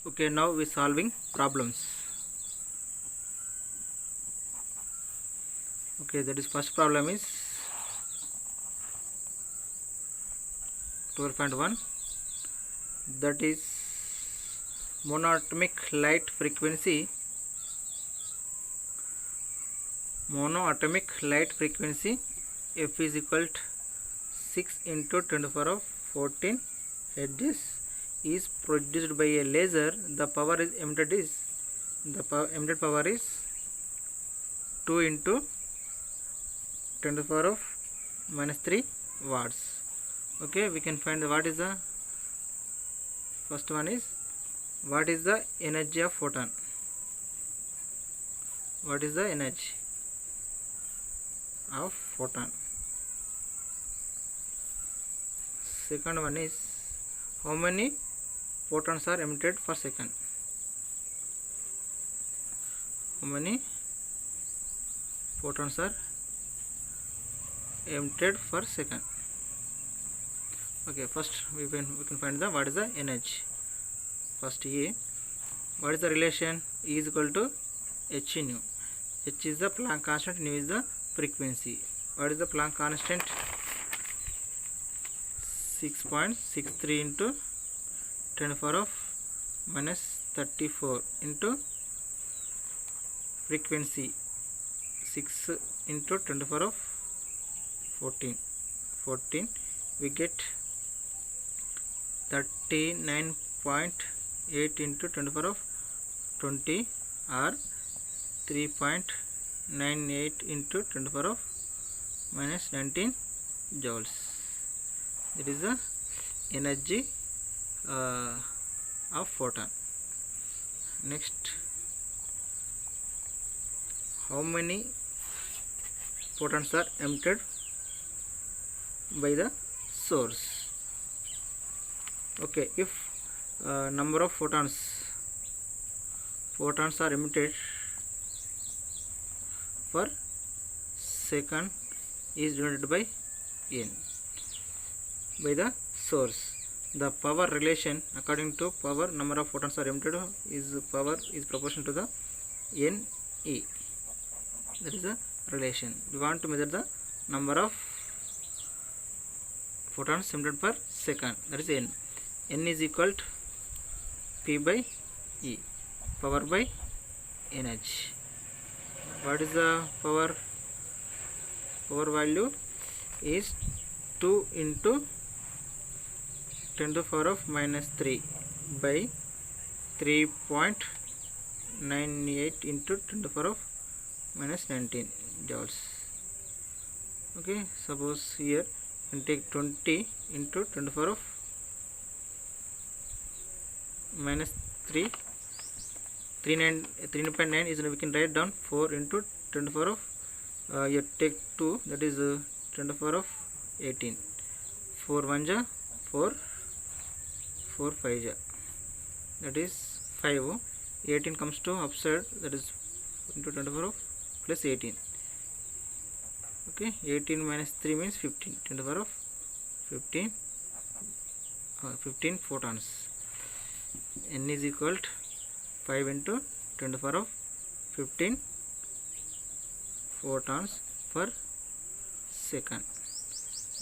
Okay, now we solving problems. Okay, that is first problem is 12.1, that is monoatomic light frequency f is equal to 6 into 10 to the power of 14 hertz is produced by a laser. The power is emitted power is 2 into 10 to the power of minus 3 watts. Okay, we can find what is the first one is what is the energy of photon. What is the energy of photon? Second one is how many photons are emitted per second. How many photons are emitted per second? Okay, first we can find the what is the energy. First A, what is the relation? E is equal to h nu. H is the Planck constant, nu is the frequency. What is the Planck constant? 6.63 into 10 to the power of minus 34 into frequency 6 into 10 to the power of 14, we get 39.8 into 10 to the power of 20 or 3.98 into 10 to the power of minus 19 joules. That is the energy of photon. Next, how many photons are emitted by the source? Okay, if number of photons are emitted per second is divided by n by the source. The power relation according to power, number of photons are emitted is power is proportional to the NE. That is the relation. We want to measure the number of photons emitted per second, that is n. N is equal to P by E, power by energy. What is the power? Power value is 2 into 10 to the power of minus 3 by 3.98 into 10 to the power of minus 19 joules. Okay, suppose here you take 20 into 10 to the power of minus 3.9 is, we can write down 4 into 10 to the power of you take 2, that is 10 to the power of 18. 4 1 ja 4, 4 5 ja, that is 5. 18 comes to upside, that is into 10 to the power of plus 18. Okay, 18 minus 3 means 15. 10 to the power of 15 photons. N is equal to 5 into 10 to the power of 15 photons per second.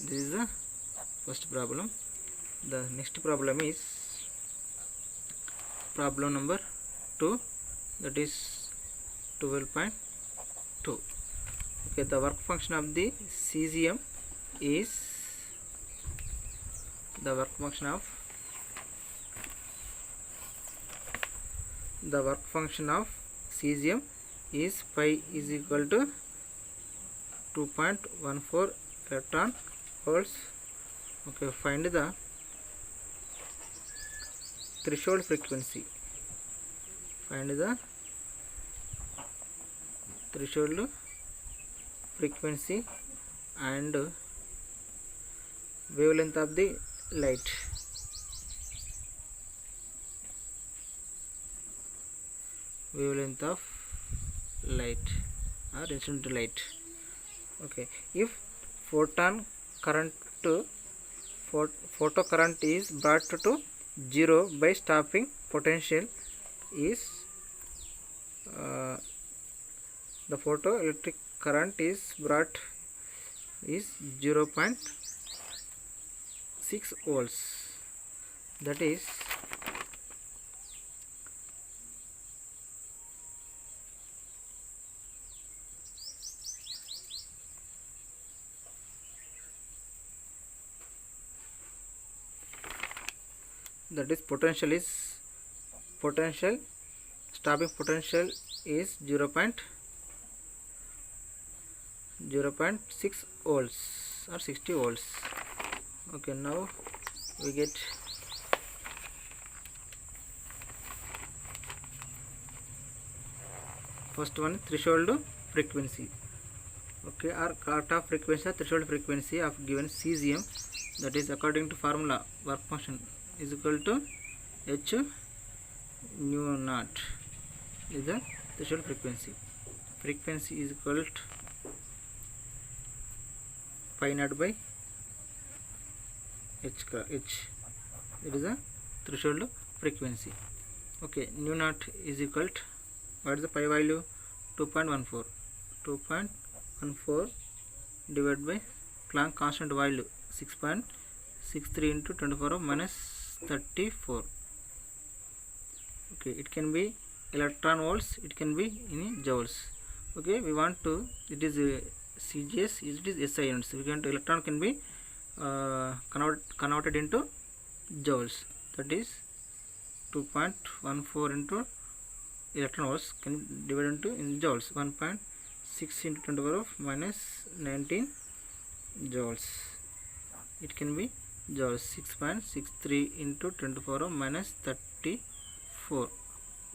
This is the first problem. The next problem is problem number 2, that is 12.2. Okay, the work function of the cesium is phi is equal to 2.14 electron volts. Okay, find the threshold frequency. Find the threshold frequency and wavelength of the light. Wavelength of light or incident light. Okay, if photocurrent is brought to 0 by stopping potential is the photoelectric current is brought is 0.6 volts. That is potential stopping potential is 0.6 volts or 60 volts. Okay, now we get first one, threshold frequency. Okay, or cutoff frequency or threshold frequency of given cesium, that is according to formula work function is equal to h nu naught is the threshold frequency. Frequency is equal to pi naught by h. It is a threshold frequency. Okay, nu naught is equal to, what is the pi value? 2.14. 2.14 divided by Planck constant value 6.63 into 10 to the power of minus 34. Okay, it can be electron volts, it can be in joules. Okay, we want to, it is CGS, it is SI units. We want to electron can be converted into joules. That is 2.14 into electron volts can be divided into in joules. 1.6 into 10 to the power of minus 19 joules. It can be joules. 6.63 into 10 to the power of minus 34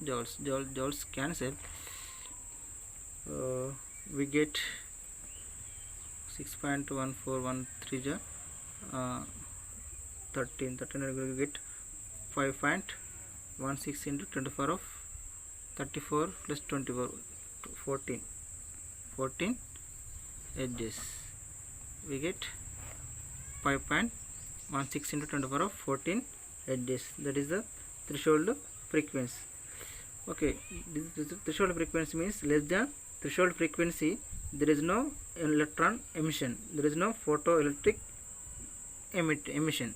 joules. Joules cancel. We get 6.1413 13 we get 5.16 into 10 to the power of 34 plus 24 14 edges. We get 5.16 into 10 to the power of 14 edges. That is the threshold frequency. Okay, this threshold frequency means less than threshold frequency there is no electron emission, there is no photoelectric emission.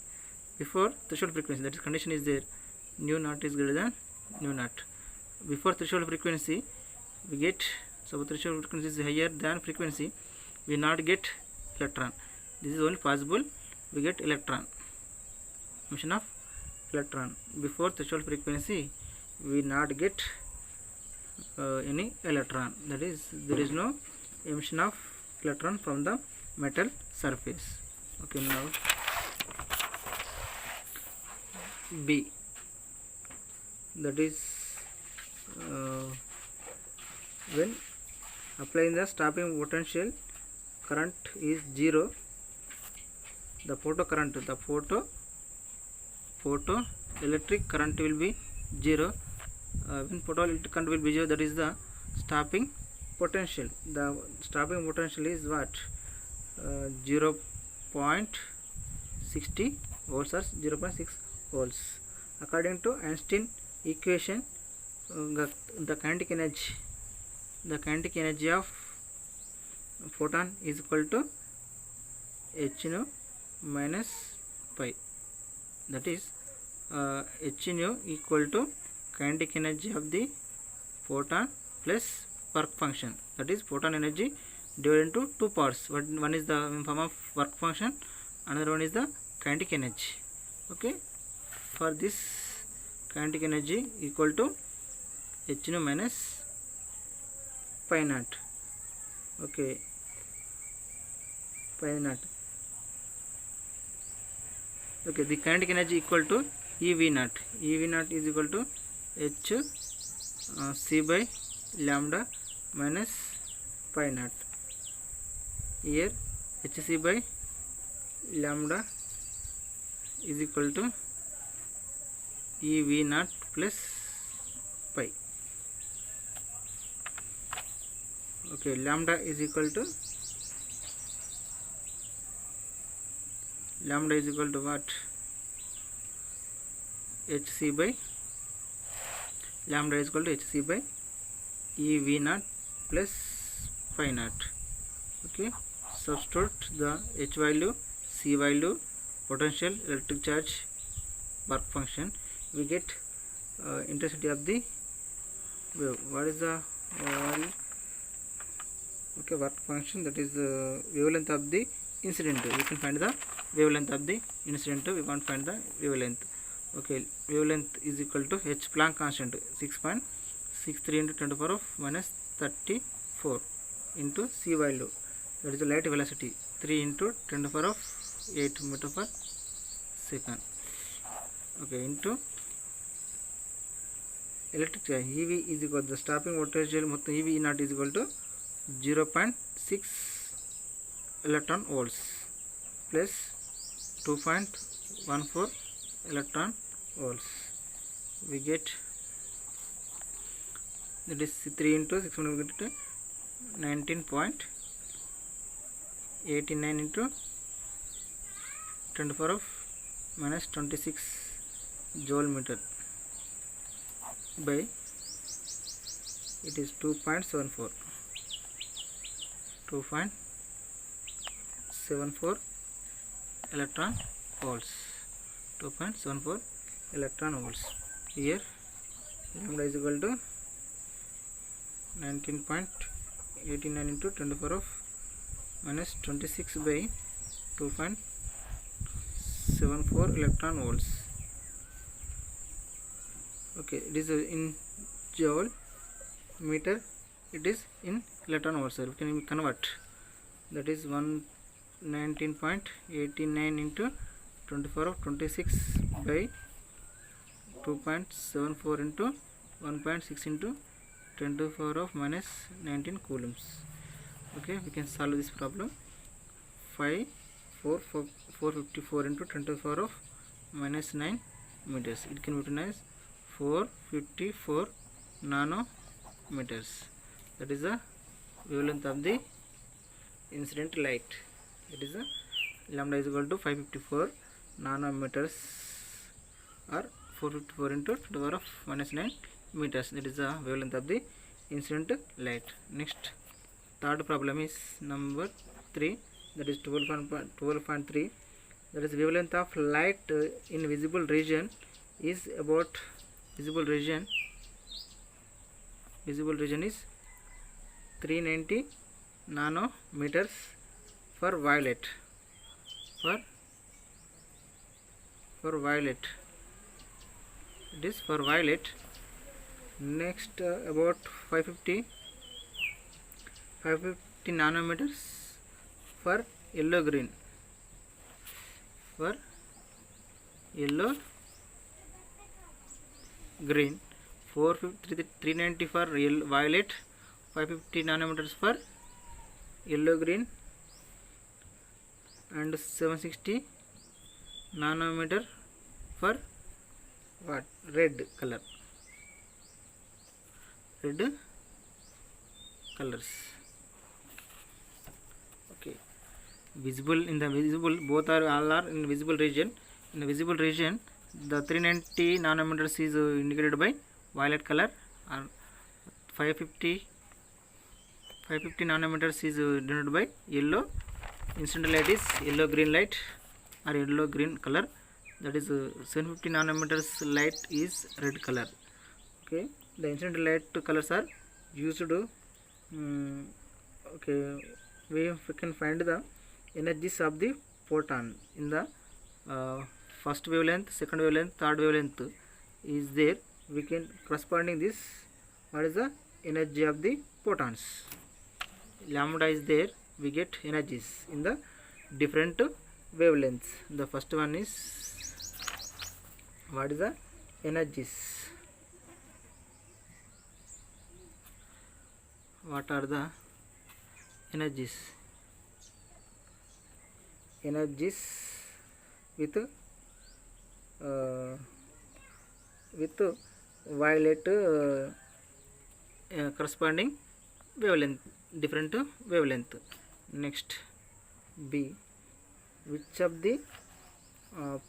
Before threshold frequency, that is condition is there, nu naught is greater than nu naught. Before threshold frequency we get, so threshold frequency is higher than frequency, we not get electron. This is only possible we get electron, emission of electron. Before threshold frequency we not get any electron, that is there is no emission of electron from the metal surface. Okay, now B, that is when applying the stopping potential current is 0, the photo electric current will be 0. When photoelectric current will be 0, that is the stopping potential. The stopping potential is what? 0.60 volts or 0.6 volts. According to Einstein equation, the kinetic energy of photon is equal to h nu minus pi. That is h nu equal to kinetic energy of the photon plus work function. That is photon energy divided into two parts. One is the in form of work function, another one is the kinetic energy. Okay, for this kinetic energy equal to h nu minus pi naught. Okay, pi naught. Okay, the kinetic energy equal to EV naught. EV naught is equal to h c by lambda minus pi naught. Here hc by lambda is equal to EV naught plus pi. Okay, lambda is equal to what? hc by lambda is equal to hc by ev naught plus phi naught. Okay, substitute the h value, c value, potential, electric charge, work function. We get intensity of the wave. What is the okay, work function, that is wavelength of the incident. We can find the wavelength of the incident. We want to find the wavelength. Okay, wavelength is equal to h Planck constant 6.63 into 10 to the power of minus 34 into c value, that is the light velocity, 3 into 10 to the power of 8 meter per second. Okay, into electric charge EV is equal to the stopping voltage మొత్తం EV naught is equal to 0.6 electron volts plus 2.14 electron volts. We get, that is 3 into 6 19.89 into 10 to the power of minus 26 joule meter by, it is 2.74 electron volts. 2.74 electron volts. Here lambda is equal to 19.89 into 10 to the power of minus 26 by 2.74 electron volts. Okay, it is in joule meter, it is in electron volts. We can convert, that is 119.89 into 10 to the power of 26 by 2.74 into 1.6 into 10 to the power of minus 19 coulombs. Okay, we can solve this problem. 454 into 10 to the power of minus 9 meters. It can be written as 454 nanometers. That is the wavelength of the incident light. It is a lambda is equal to 554 nanometers or 454 into 10 to the power of minus 9 meters. That is the wavelength of the incident light. Next, third problem is number 3, that is 12.3. That is wavelength of light in visible region is about, visible region is 390 nanometers for violet. For violet, it is for violet. Next, about 550 nanometers for yellow green. For yellow green, 390 for violet, 550 nanometers for yellow green, and 760 nanometer for what, red color, red colors. Okay, visible, in the visible, both are, all are in visible region. In the visible region, the 390 nanometers is indicated by violet color, and 550 nanometers is denoted by yellow. Incident light is yellow green light or yellow green color. That is 750 nanometers light is red color. Okay, the incident light colors are used to okay, we can find the energies of the photon in the first wavelength, second wavelength, third wavelength is there. We can corresponding this, what is the energy of the photons. Lambda is there, we get energies in the different wavelengths. The first one is, what is the energies, what are the energies with violet corresponding wavelength, different wavelength. Next, B, which of the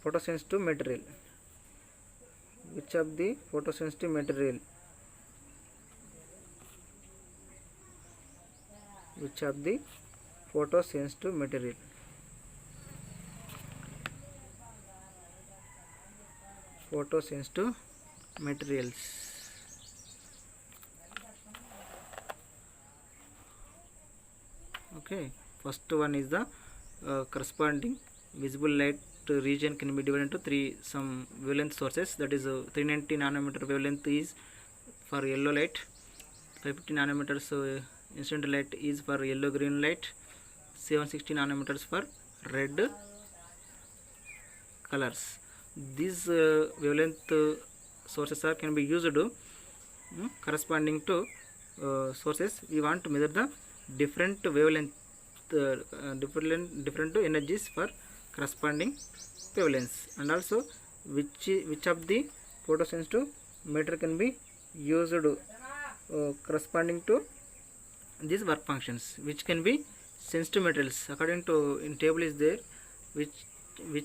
photosensitive material, which of the photosensitive material, which of the photosensitive material, photosensitive materials. Okay, first one is the corresponding visible light region can be divided into three some wavelength sources, that is 390 nanometer wavelength is for yellow light, 550 nanometers incident light is for yellow green light, 760 nanometers for red colors. These wavelength sources are can be used corresponding to sources. We want to measure the different wavelength different energies for corresponding wavelengths, and also which of the photosensitive matter can be used corresponding to these work functions, which can be sensitive materials according to in table is there, which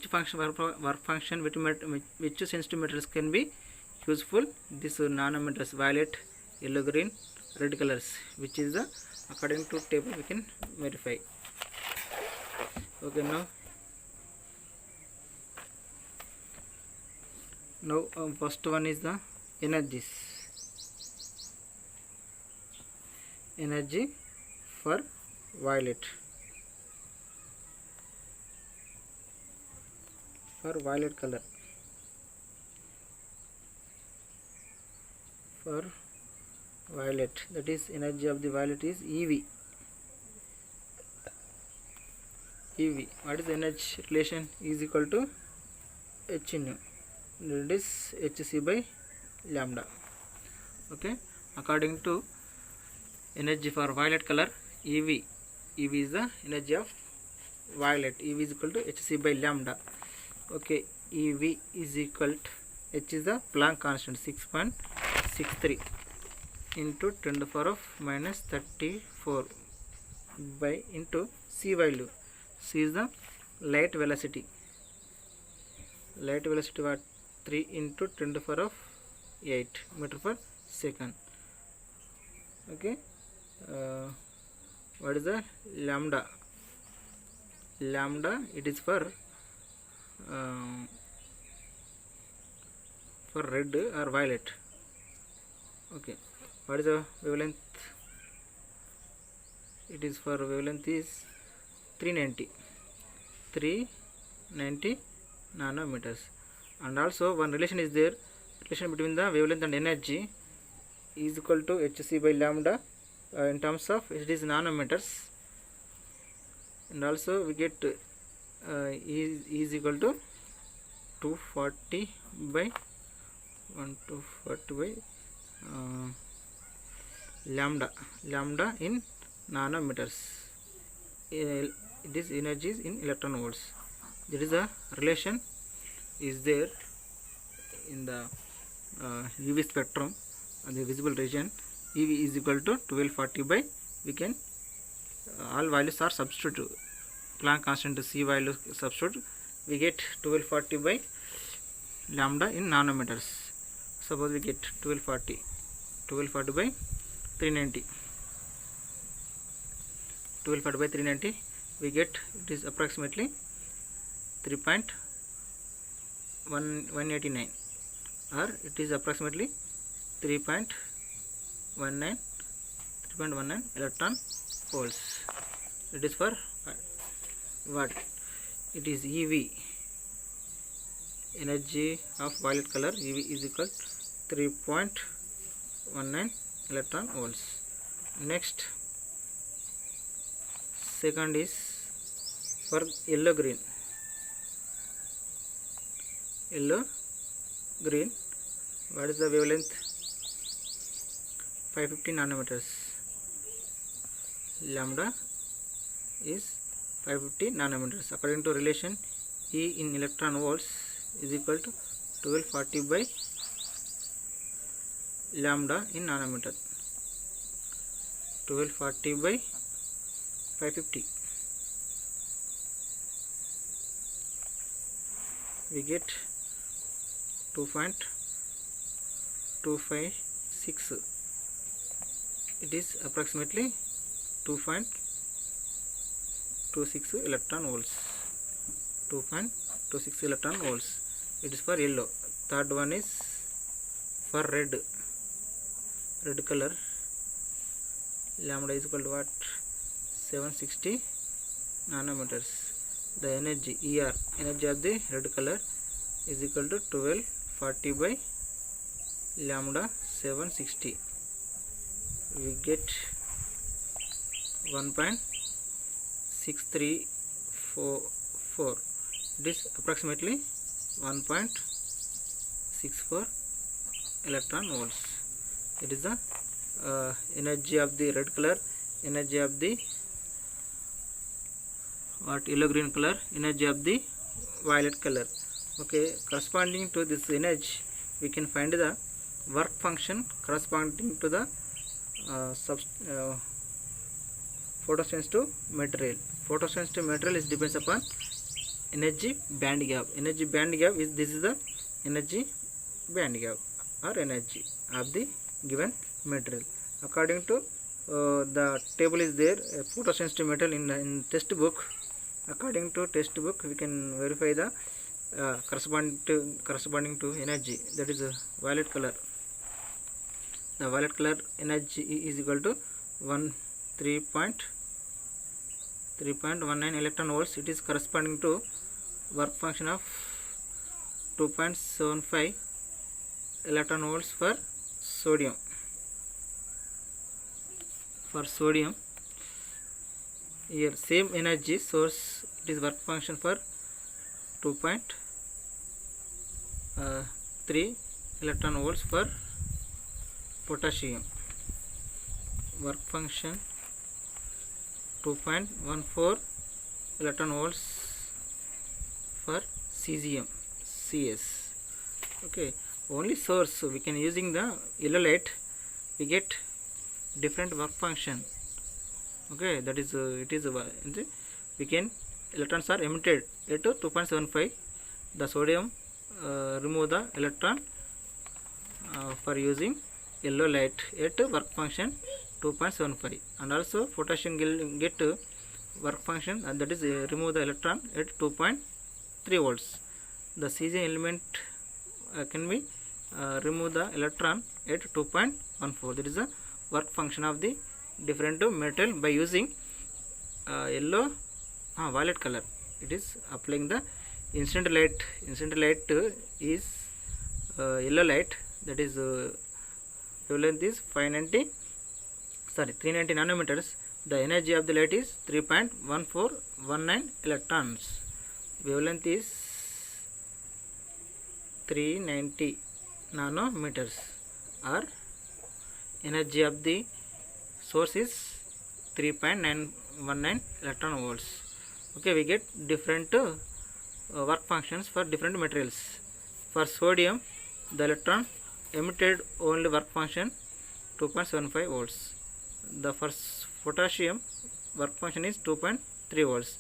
function work function which sensitive materials can be useful. This nanometers violet, yellow, green, red colors, which is the according to table we can verify. Okay, now first one is the energies. Energy for violet, for violet color, for violet, that is energy of the violet is EV. EV, what is the energy relation, is equal to H nu, that is Hc by lambda. Okay, according to energy for violet color, EV is the energy of violet, EV is equal to Hc by lambda. Okay, EV is equal to, H is the Planck constant 6.63 into 10 to the power of minus 34 by into C value. C is the light velocity what 3 into 10 to the power of 8 meter per second. Okay, what is the lambda? Lambda, it is for red or violet. Okay, what is the wavelength? It is for wavelength is 390 nanometers, and also one relation is there, relation between the wavelength and energy is equal to Hc by lambda in terms of it is nanometers, and also we get E is equal to 240 by 140 by lambda in nanometers. This energy is in electron volts. There is a relation is there in the UV spectrum and the visible region. EV is equal to 1240 by, we can all values are substitute, Planck constant C value substitute, we get 1240 by lambda in nanometers. Suppose we get 1240 by 390, 1240 by 390, we get it is approximately 3.189, or it is approximately 3.19 electron volts. It is for what? It is EV, energy of violet color, EV is equal to 3.19 electron volts. Next, second is for yellow green. What is the wavelength? 550 nanometers. Lambda is 550 nanometers. According to relation, E in electron volts is equal to 1240 by lambda in nanometer. 1240 by 550. We get 2.256. It is approximately 2.26 electron volts. 2.26 electron volts. It is for yellow. Third one is for red color. Lambda is equal to what? 760 nanometers. The energy energy of the red color is equal to 1240 by lambda 760. We get 1.634. It is approximately 1.64 electron volts. It is the energy of the red color, energy of the yellow green color, energy of the violet color. Okay, corresponding to this energy we can find the work function corresponding to the photosensitive material. Photosensitive material is depends upon energy band gap. Energy band gap is this is the energy band gap or energy of the given material. According to the table is there, photosensitive material in textbook. According to textbook we can verify the corresponding to energy, that is violet color. The violet color energy is equal to 3.19 electron volts. It is corresponding to work function of 2.75 electron volts for sodium. For sodium, here same energy source, it is work function for 2.3 electron volts. For potassium, work function 2.14 electron volts. For cesium, Cs. Okay, only source, so we can using the yellow light we get different work function. Okay, that is it is we can electrons are emitted at 2.75. the sodium remove the electron for using yellow light at work function 2.75, and also potassium get work function, and that is remove the electron at 2.3 volts. The cesium element can be remove the electron at 2.14. that is the work function of the different metal by using yellow violet color. It is applying the incident light. Incident light is yellow light, that is wavelength is 390 nanometers. The energy of the light is 3.1419 electrons. Wavelength is 390 nanometers, or energy of the source is 3.919 electron volts. Okay, we get different work functions for different materials. For sodium, the electron emitted only work function 2.75 volts. The first potassium work function is 2.3 volts.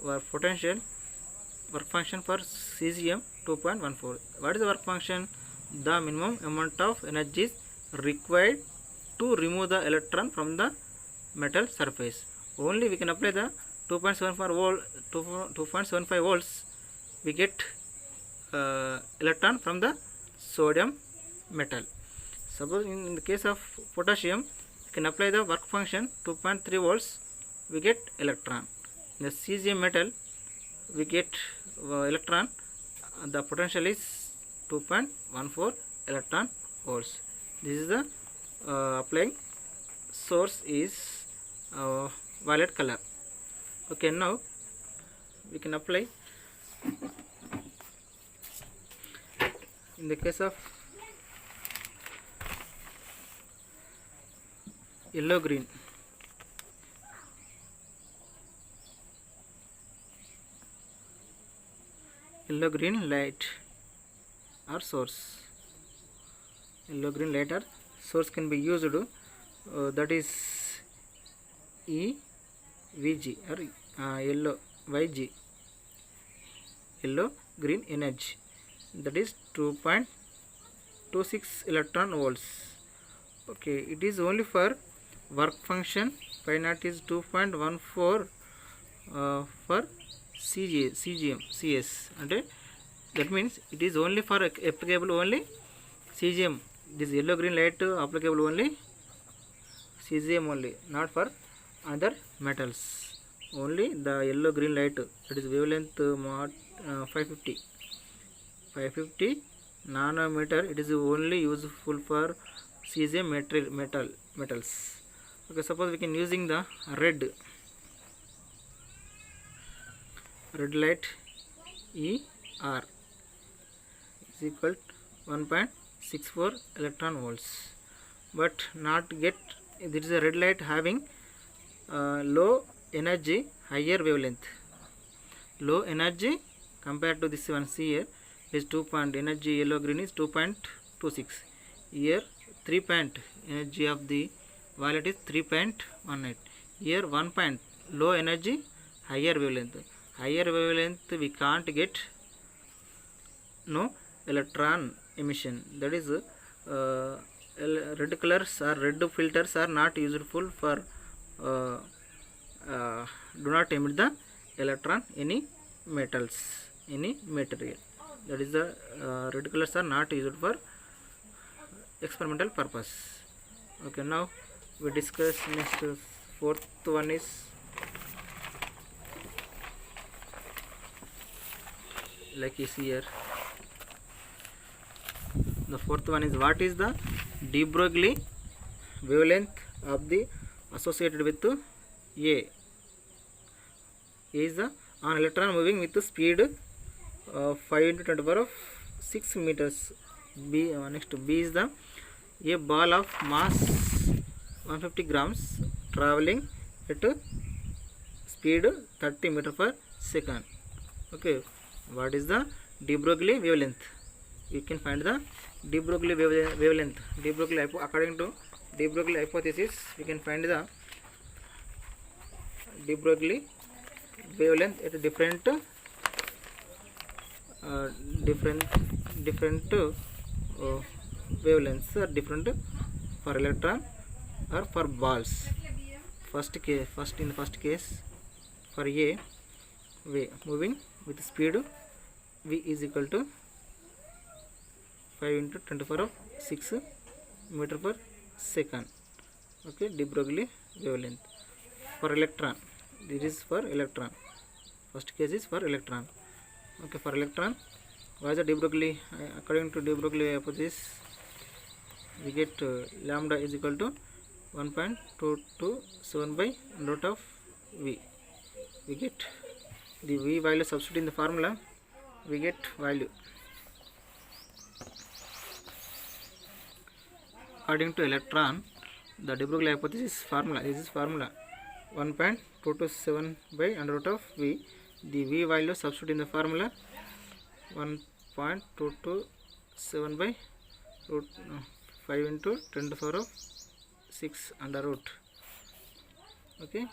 For potential work function for cesium 2.14. What is the work function? The minimum amount of energy is required to remove the electron from the metal surface. Only we can apply the 2.75 volts, we get electron from the sodium metal. Suppose in the case of potassium, we can apply the work function 2.3 volts, we get electron. In the cesium metal, we get electron, the potential is 2.14 electron volts. This is the applying source is violet color. Okay, now we can apply in the case of yellow green. Yellow green light or source. Yellow green light or source can be used, that is EVG or yellow YG, yellow green energy, that is 2.2 26 electron volts. Okay, it is only for work function. Pi naught is 2.14 for CGM CS, and that means it is only for applicable only CGM. This yellow green light applicable only CGM only, not for other metals. Only the yellow green light, that is wavelength 550 nanometer, it is only useful for CGM metals. Okay, suppose we can using the red light ER is equal to 1.64 electron volts, but not get, this is a red light having low energy, higher wavelength. Low energy compared to this one here is 2 point energy, yellow green is 2.26. Here 3 point energy of the violet is 3.18. Here 1 point low energy, higher wavelength. Higher wavelength we can't get no electron emission. That is red colors or red filters are not useful for do not emit the electron any metals, any material. That is the red colors are not used for experimental purpose. Okay, now we discuss next. Fourth one is like is here. The fourth one is, what is the de Broglie wavelength of the associated with A? A is the an electron moving with the speed 5 into 10 to the power of 6 meters. Next B is the a ball of mass 150 grams traveling at speed 30 meter per second. Okay, what is the de Broglie wavelength? You can find the de Broglie wavelength. De Broglie, according to de Broglie hypothesis, we can find the de Broglie wavelength at different wavelengths are different for electron or for balls. In the first case for A, way moving with speed V is equal to 5 into 10 to the power of 6 meter per second. Okay, de Broglie wavelength for electron. This is for electron. First case is for electron. Okay, for electron, what is the de Broglie? According to de Broglie hypothesis, we get lambda is equal to 1.227 by root of V. We get the V value, substitute in the formula, we get value. According to electron, the de Broglie hypothesis formula, this is formula 1.227 by under root of V. The V value substitute in the formula 1.227 by root 5 into 10 to the power of 6 under root. Okay,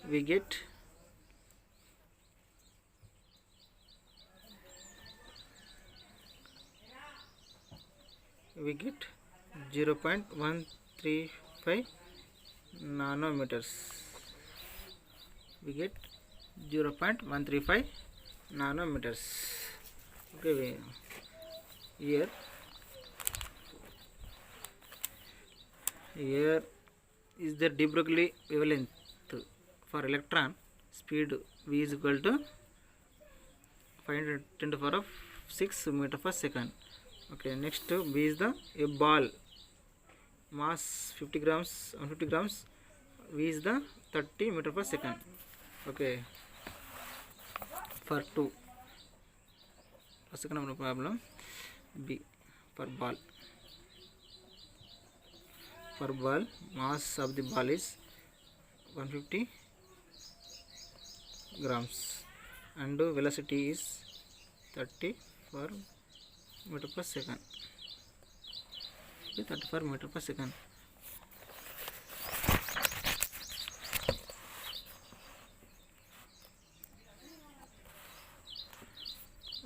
we get we get 0.135 nanometers. We get 0.135 nanometers. Okay, here is the de Broglie wavelength for electron. Speed V is equal to 510 to the power of 6 meter per second. Okay, next B is the a ball mass 50 grams, 150 grams. V is the 30 meter per second. Okay, for 2. Second number problem. B for ball. For ball, mass of the ball is 150 grams and velocity is 34 meter per second. 34 meter per second.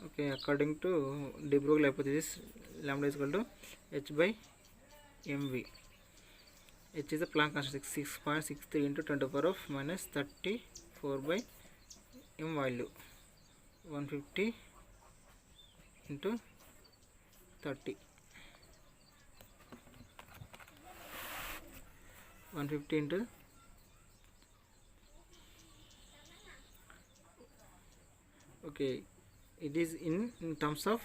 Okay, according to de Broglie hypothesis, lambda is equal to h by mv. H is the Planck constant, 6.63 into 10 to the power of minus 34 by m value 150 into 30, 150 into okay, it is in terms of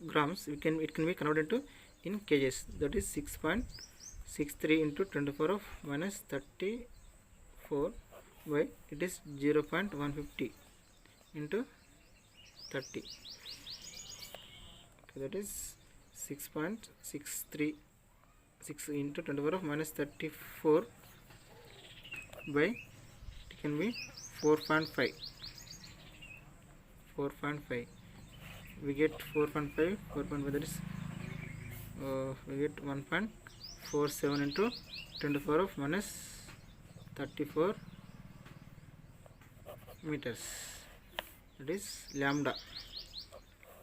grams. It can be converted to in kgs. That is 6.63 into 10 to the power of minus 34 by it is 0.150 into 30. Okay, that is 6.636 into 10 to the power of minus 34 by it can be 4.5. We get 4.5 that is we get 1.47 into 10 to the power of minus 34 meters. That is lambda.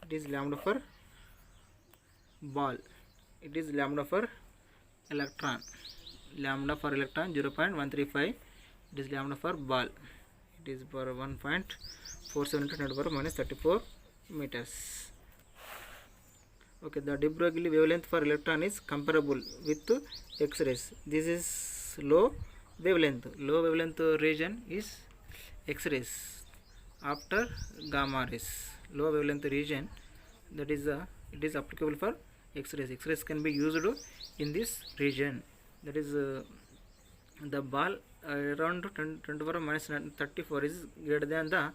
It is lambda for ball. It is lambda for electron. Lambda for electron 0.135. It is lambda for ball. It is for 1.47 into 10 to the power of minus 34 meters. Okay, the de Broglie wavelength for electron is comparable with X-rays. This is low wavelength. Low wavelength region is X-rays after gamma rays. Low wavelength region, that is it is applicable for X-rays. X-rays can be used in this region. That is the ball around 10 to the power of minus 34 is greater than the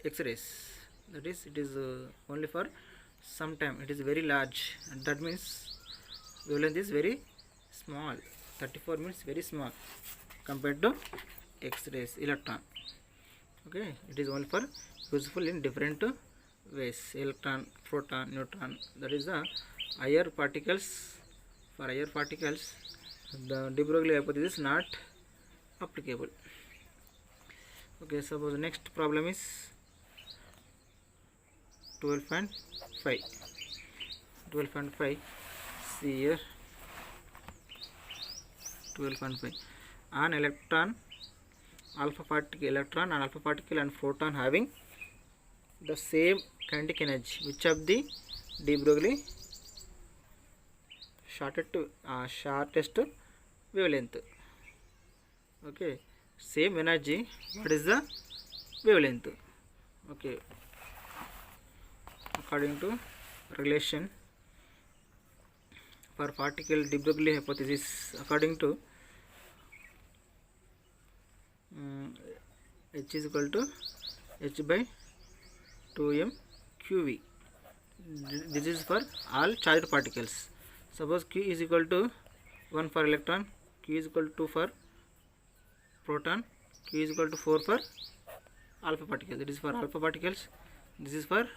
X-rays. That is it is only for some time. It is very large, and that means wavelength is very small. 34 means very small compared to X-rays electron. Okay, it is only for useful in different ways. Electron, proton, neutron, that is the higher particles. For higher particles the de Broglie hypothesis is not applicable. Okay, suppose the next problem is 12.5. 12.5. See here, 12.5. An electron, alpha particle and proton having the same kinetic energy. Which of the de Broglie shortest wavelength? Okay, same energy. What is the wavelength? Okay, according to relation for particle de Broglie hypothesis, according to H is equal to H by 2m QV. This is for all charged particles. Suppose Q is equal to 1 for electron, Q is equal to 2 for proton, Q is equal to 4 for alpha particle. That is for alpha particles. This is for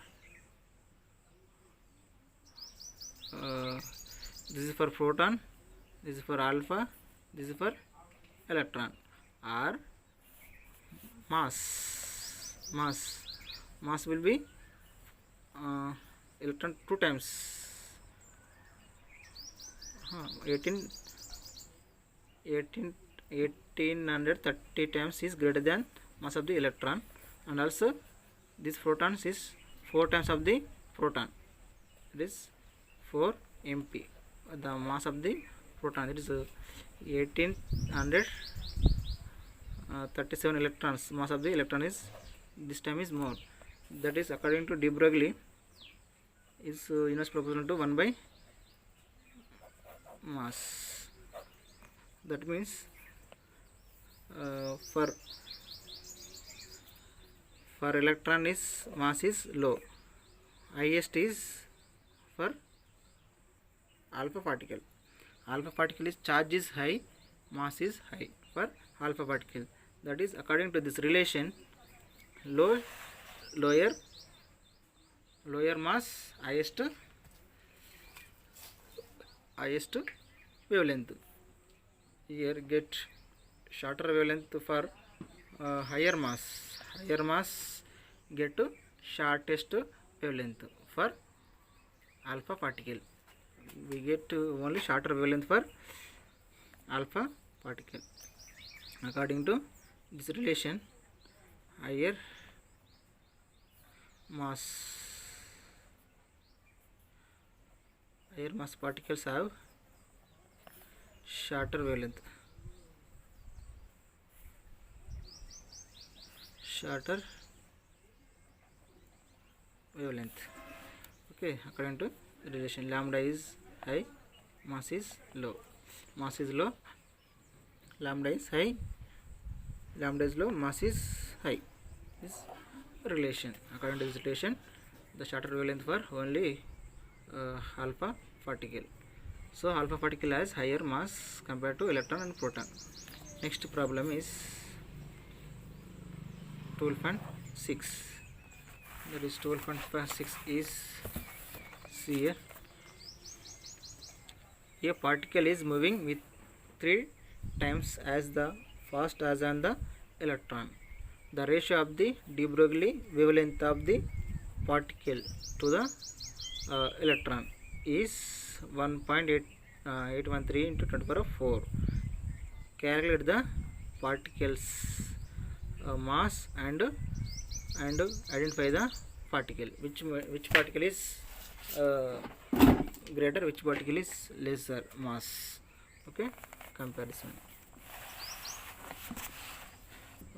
proton, this is for alpha, this is for electron. Or mass will be electron 2 times 1830 times is greater than mass of the electron, and also this proton is 4 times of the proton. It is 4 mp. The mass of the proton, it is 1837 electrons. Mass of the electron is this time is more. That is according to de Broglie is inverse proportional to 1 by mass. That means for electron is mass is low, highest is for alpha particle. Alpha particle is charge is high, mass is high for alpha particle. That is according to this relation, lower mass, highest wavelength. Here get shorter wavelength for higher mass get shortest wavelength for alpha particle. We get only shorter wavelength for alpha particle. According to this relation, higher mass particles have shorter wavelength. Okay, according to the relation, lambda is high, mass is low. Mass is low, lambda is high, lambda is low, mass is high. This relation. According to this relation, the shorter wavelength for only alpha particle. So alpha particle has higher mass compared to electron and proton. Next problem is 12.6. That is 12.6 is here. A particle is moving with 3 times as the fast as on the electron. The ratio of the de Broglie wavelength of the particle to the electron is 1.813 into 10 to the power of 4. Calculate the particle's mass and identify the particle. Which particle is greater, which particle is lesser mass. Okay, comparison.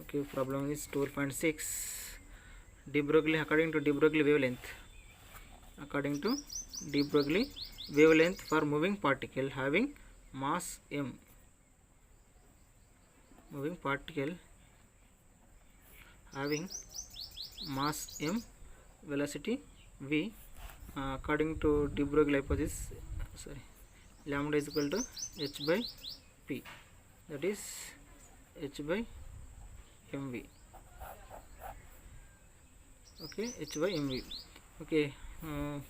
Okay, problem is 12.6. De Broglie, according to de Broglie wavelength for moving particle having mass m, velocity v, according to de Broglie hypothesis, lambda is equal to h by p, that is h by mv. Okay, h by mv. Okay,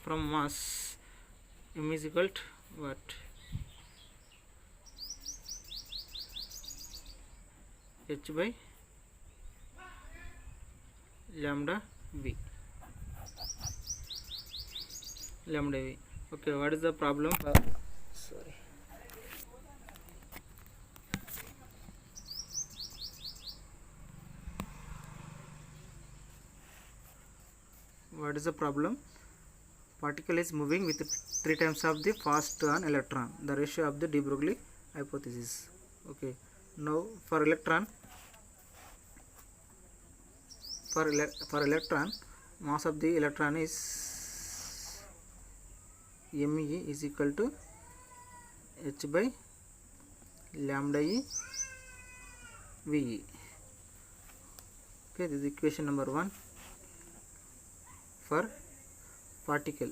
from mass, m is equal to what? H by lambda v. Okay, what is the problem? What is the problem? Particle is moving with 3 times of the fast on electron. The ratio of the de Broglie hypothesis. Okay. Now for electron, mass of the electron is me is equal to h by lambda e ve. Okay, this is equation number 1 for particle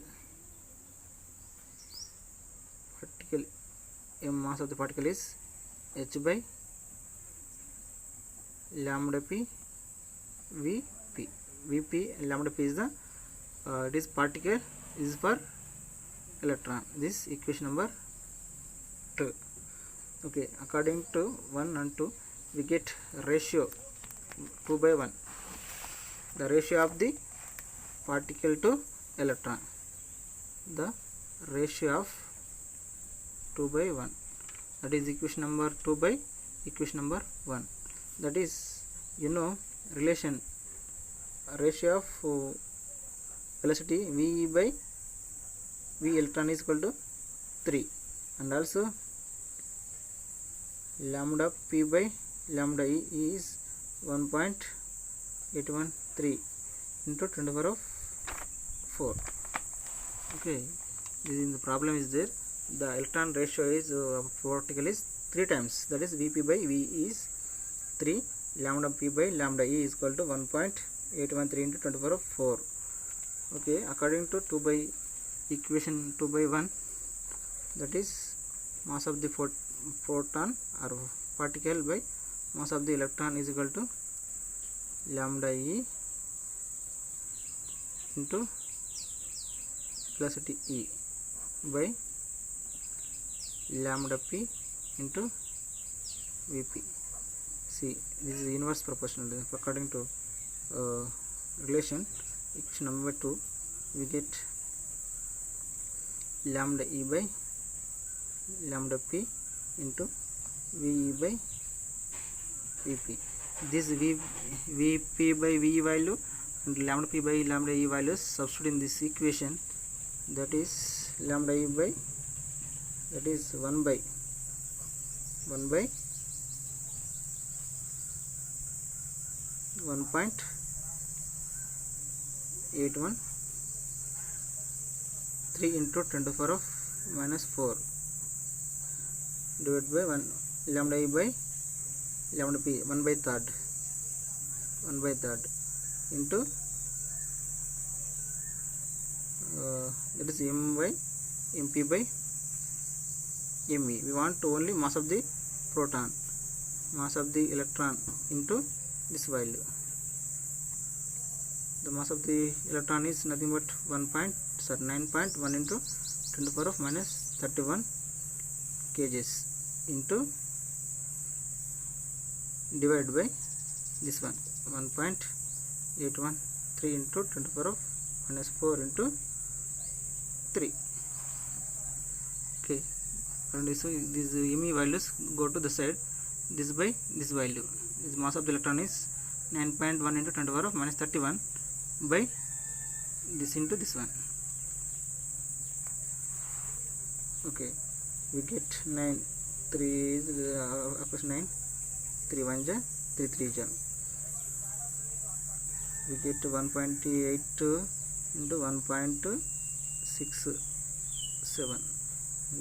mass of the particle is h by lambda p vp. Lambda p is the this particle is for electron. This equation number 2. Okay, according to 1 and 2 we get ratio 2 by 1, the ratio of the particle to electron, the ratio of 2 by 1, that is equation number 2 by equation number 1. That is, relation, ratio of velocity v by v electron is equal to 3, and also lambda p by lambda e is 1.813 into 10 to the power of 4. Okay, this is the problem is there. The electron ratio is particle is 3 times, that is vp by v is 3, lambda p by lambda e is equal to 1.813 into 10 to the power of 4. Okay, according to equation 2 by 1, that is mass of the photon or particle by mass of the electron is equal to lambda e into velocity e by lambda p into vp. See, this is inverse proportional. According to relation, equation number 2, we get lambda E by lambda P into VE by VP. This VP by VE value and lambda P by lambda E values substitute in this equation. That is lambda E by, that is 1 by 1.813 into 10 to the power of minus 4 divided by 1 lambda E by lambda P 1 by third into that is M by MP by ME. We want only mass of the proton, mass of the electron into this value. The mass of the electron is nothing but 9.1 into 10 to the power of minus 31 kgs into divided by this one 1.813 into 10 to the power of minus 4 into 3. Okay, and so these ME values go to the side. This by this value, this mass of the electron is 9.1 into 10 to the power of minus 31 by this into this one. Okay, we get 9 3 is 9 3 1 ja 3 3 ja. We get 1.8 into 1.67,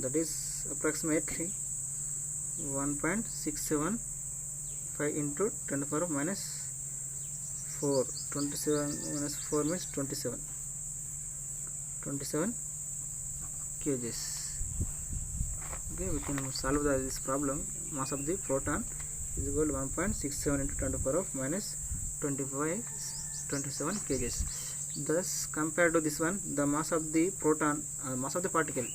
that is approximately 1.675 into 10 to the power of minus 4. 27 minus 4 means 27 kgs. Okay, we can solve this problem. Mass of the proton is equal to 1.67 into 10 to the power of minus 27 kgs. Thus, compared to this one, the mass of the proton, mass of the particle,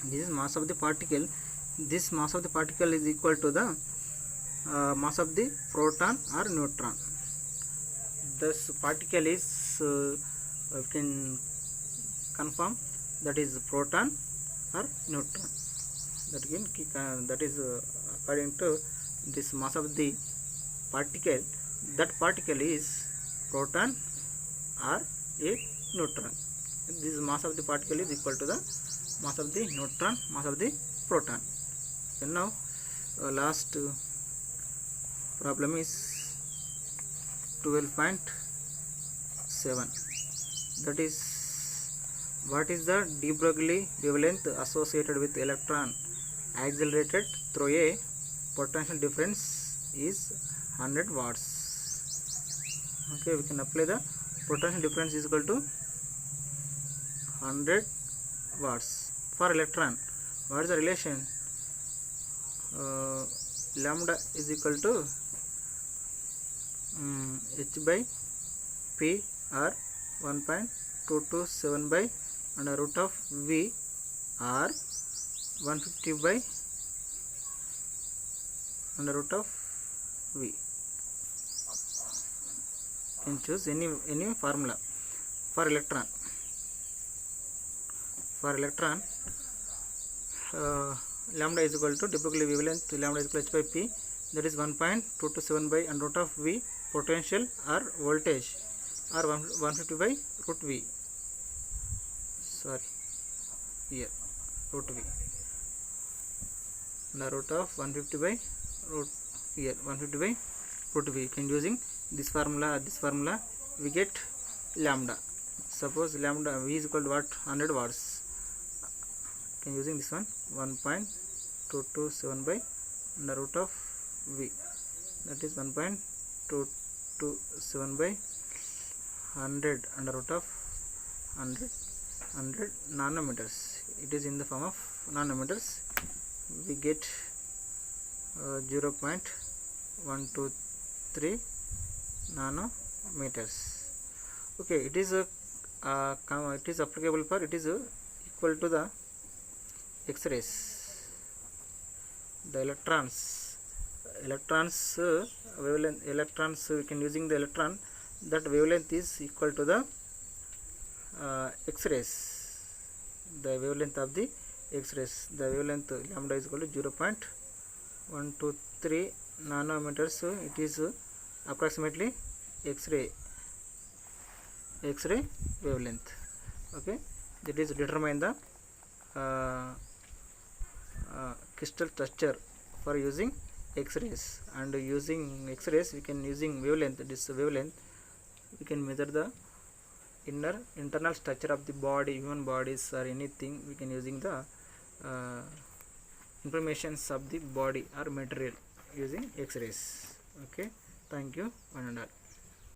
this is mass of the particle. This mass of the particle is equal to the mass of the proton or neutron. Thus, particle is we can confirm that is proton or neutron. That is according to this mass of the particle. That particle is proton or a neutron. This mass of the particle is equal to the mass of the neutron, mass of the proton. And now last problem is 12.7. That is, what is the de Broglie wavelength associated with electron accelerated through a potential difference is 100 watts. Okay, we can apply the potential difference is equal to 100 watts for electron. What is the relation? Lambda is equal to H by P or 1.227 by under root of V or 150 by under root of V. You can choose any formula for electron. For electron, lambda is equal to de Broglie wavelength, lambda is equal to H by P, that is 1.227 by under root of V potential or voltage, or 150 by root V. Sorry, here root V. The root of 150 by root, here 150 by root V. You can using this formula we get lambda. Suppose lambda V is equal to what? 100 watts. Can using this one 1.227 by under root of V, that is 1.227 by 100 under root of 100 nanometers. It is in the form of nanometers. We get 0.123 nanometers. Okay, it is applicable for, it is equal to the X-rays. The electrons wavelength, we can using the electron, that wavelength is equal to the X-rays. the wavelength of the X-rays. The wavelength lambda is equal to 0.123 nanometers. It is approximately X-ray wavelength. Okay, that is determine the crystal structure for using X-rays. And using X-rays we can using wavelength, this wavelength we can measure the internal structure of the body, human bodies or anything. We can using the informations of the body or material using X-rays. Okay, thank you one and all.